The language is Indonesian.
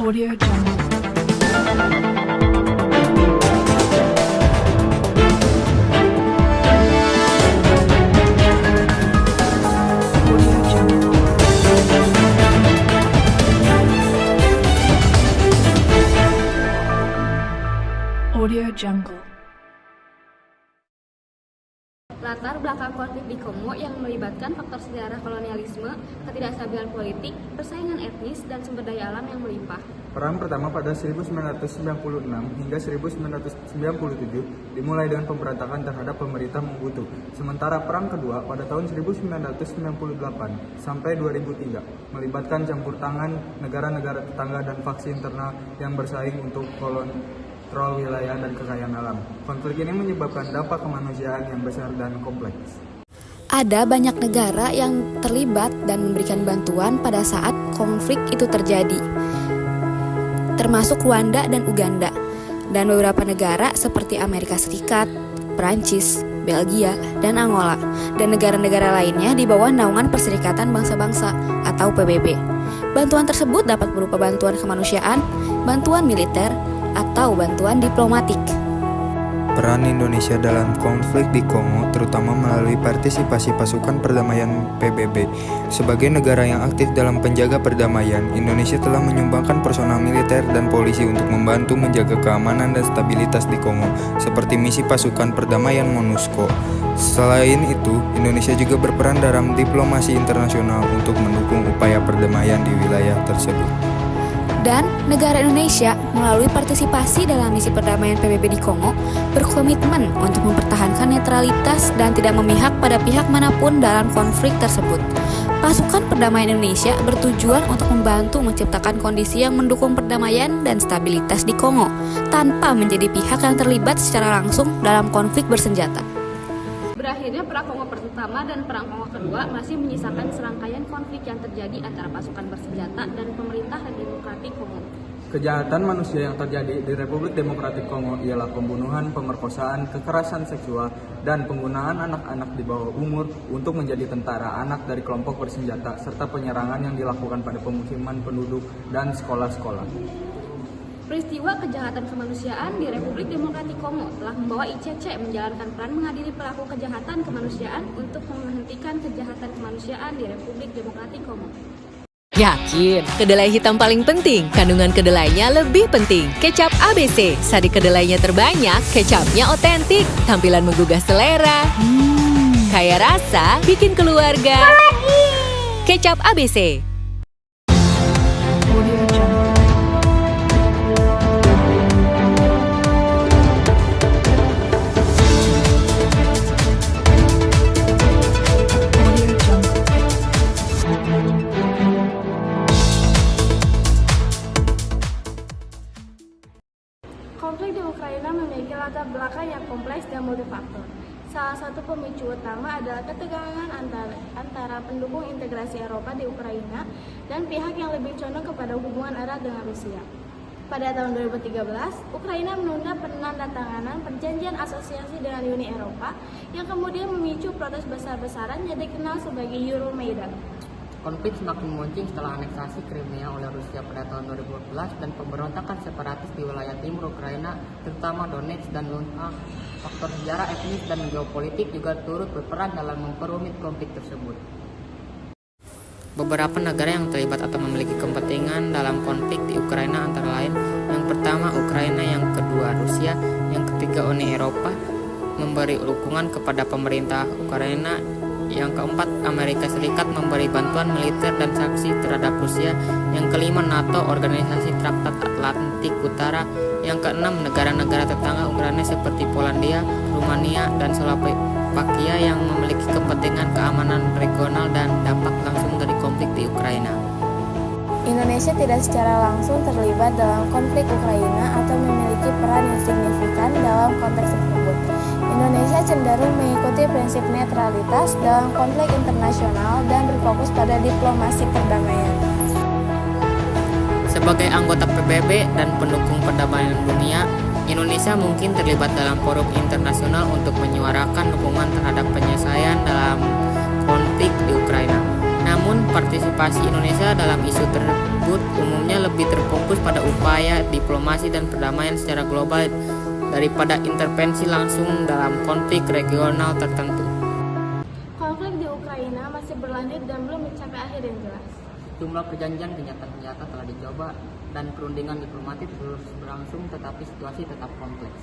Audio Jungle. Audio Jungle. Audio Jungle. Latar belakang konflik di Kongo yang melibatkan faktor sejarah kolonialisme, ketidakstabilan politik, persaingan etnis, dan sumber daya alam yang melimpah. Perang pertama pada 1996 hingga 1997 dimulai dengan pemberontakan terhadap pemerintah Mobutu. Sementara perang kedua pada tahun 1998 sampai 2003 melibatkan campur tangan negara-negara tetangga dan faksi internal yang bersaing untuk kontrol wilayah dan kekayaan alam. Konflik ini menyebabkan dampak kemanusiaan yang besar dan kompleks. Ada banyak negara yang terlibat dan memberikan bantuan pada saat konflik itu terjadi, termasuk Rwanda dan Uganda, dan beberapa negara seperti Amerika Serikat, Perancis, Belgia, dan Angola, dan negara-negara lainnya di bawah naungan Perserikatan Bangsa-Bangsa atau PBB. Bantuan tersebut dapat berupa bantuan kemanusiaan, bantuan militer, atau bantuan diplomatik. Peran Indonesia dalam konflik di Kongo terutama melalui partisipasi pasukan perdamaian PBB. Sebagai negara yang aktif dalam penjaga perdamaian, Indonesia telah menyumbangkan personal militer dan polisi untuk membantu menjaga keamanan dan stabilitas di Kongo, seperti misi pasukan perdamaian MONUSCO. Selain itu, Indonesia juga berperan dalam diplomasi internasional untuk mendukung upaya perdamaian di wilayah tersebut. Dan negara Indonesia melalui partisipasi dalam misi perdamaian PBB di Kongo berkomitmen untuk mempertahankan netralitas dan tidak memihak pada pihak manapun dalam konflik tersebut. Pasukan perdamaian Indonesia bertujuan untuk membantu menciptakan kondisi yang mendukung perdamaian dan stabilitas di Kongo tanpa menjadi pihak yang terlibat secara langsung dalam konflik bersenjata. Berakhirnya Perang Kongo pertama dan Perang Kongo kedua masih menyisakan serangkaian konflik yang terjadi antara pasukan bersenjata dan pemerintah Demokratik Kongo. Kejahatan manusia yang terjadi di Republik Demokratik Kongo ialah pembunuhan, pemerkosaan, kekerasan seksual, dan penggunaan anak-anak di bawah umur untuk menjadi tentara anak dari kelompok bersenjata, serta penyerangan yang dilakukan pada pemukiman penduduk dan sekolah-sekolah. Peristiwa kejahatan kemanusiaan di Republik Demokratik Kongo telah membawa ICC menjalankan peran mengadili pelaku kejahatan kemanusiaan untuk menghentikan kejahatan kemanusiaan di Republik Demokratik Kongo. Yakin, kedelai hitam paling penting, kandungan kedelainya lebih penting. Kecap ABC, sari kedelainya terbanyak, kecapnya otentik, tampilan menggugah selera. Kaya rasa, bikin keluarga. Kecap ABC. Audio Jungle. Audio Jungle. Konflik di Ukraina memiliki latar belakang yang kompleks dan multifaktor. Salah satu pemicu utama adalah ketegangan antara pendukung integrasi Eropa di Ukraina dan pihak yang lebih condong kepada hubungan erat dengan Rusia. Pada tahun 2013, Ukraina menunda penandatanganan perjanjian asosiasi dengan Uni Eropa yang kemudian memicu protes besar-besaran yang dikenal sebagai Euromaidan. Konflik semakin memuncing setelah aneksasi Crimea oleh Rusia pada tahun 2014 dan pemberontakan separatis di wilayah timur Ukraina, terutama Donetsk dan Luhansk. Faktor sejarah, etnis, dan geopolitik juga turut berperan dalam memperumit konflik tersebut. Beberapa negara yang terlibat atau memiliki kepentingan dalam konflik di Ukraina antara lain: yang pertama Ukraina, yang kedua Rusia, yang ketiga Uni Eropa memberi dukungan kepada pemerintah Ukraina, yang keempat Amerika Serikat memberi bantuan militer dan sanksi terhadap Rusia, yang kelima NATO, Organisasi Traktat Atlantik Utara, yang keenam negara-negara tetangga Ukraina seperti Polandia, Rumania, dan Slovakia yang memiliki kepentingan keamanan regional dan dampak langsung dari konflik di Ukraina. Indonesia tidak secara langsung terlibat dalam konflik Ukraina atau memiliki peran yang signifikan dalam konteks tersebut. Indonesia cenderung mengikuti prinsip netralitas dalam konflik internasional dan berfokus pada diplomasi perdamaian. Sebagai anggota PBB dan pendukung perdamaian dunia, Indonesia mungkin terlibat dalam forum internasional untuk menyuarakan dukungan terhadap penyelesaian dalam konflik di Ukraina. Namun, partisipasi Indonesia dalam isu tersebut umumnya lebih terfokus pada upaya diplomasi dan perdamaian secara global daripada intervensi langsung dalam konflik regional tertentu. Konflik di Ukraina masih berlanjut dan belum mencapai akhir yang jelas. Jumlah perjanjian senjata telah dicoba dan perundingan diplomatik terus berlangsung, tetapi situasi tetap kompleks.